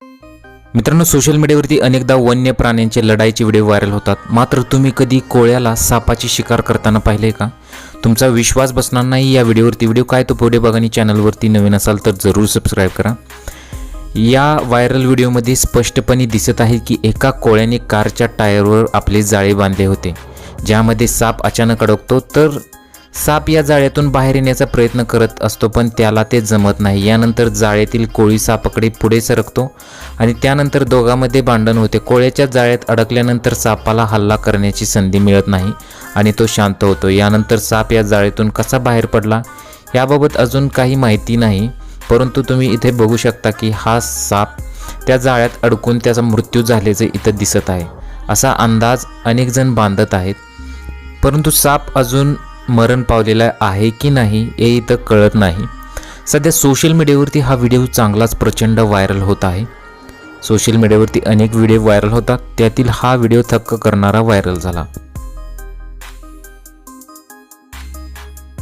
मित्रांनो, सोशल मीडियावरती अनेकदा वन्य प्राण्यांचे लढाईचे व्हिडिओ व्हायरल होतात. मात्र तुम्ही कधी कोळ्याला सापाची शिकार करताना पाहिले का? तुमचा विश्वास बसणार नाही या व्हिडिओवरती. व्हिडिओ काय तो पुढे बघा आणि चॅनलवरती नवीन असाल तर जरूर सबस्क्राईब करा. या व्हायरल व्हिडिओमध्ये स्पष्टपणे दिसत आहे की एका कोळ्याने कारच्या टायरवर आपले जाळे बांधले होते, ज्यामध्ये साप अचानक अडकतो. तर साप या जाळ्यातून बाहेर येण्याचा प्रयत्न करत असतो, पण त्याला ते जमत नाही. यानंतर जाळ्यातील कोळी सापाकडे पुढे सरकतो आणि त्यानंतर दोघांमध्ये भांडण होते. कोळ्याच्या जाळ्यात अडकल्यानंतर सापाला हल्ला करण्याची संधी मिळत नाही आणि तो शांत होतो. यानंतर साप या जाळ्यातून कसा बाहेर पडला याबाबत अजून काही माहिती नाही, परंतु तुम्ही इथे बघू शकता की हा साप त्या जाळ्यात अडकून त्याचा मृत्यू झाल्याचे इथं दिसत आहे. असा अंदाज अनेक जण बांधत आहेत, परंतु साप अजून मरण पावलेला आहे की नाही हे इथं कळत नाही. सध्या सोशल मीडियावरती हा व्हिडिओ चांगलाच प्रचंड व्हायरल होत आहे. सोशल मीडियावरती अनेक व्हिडिओ व्हायरल होतात, त्यातील हा व्हिडिओ थक्क करणारा व्हायरल झाला.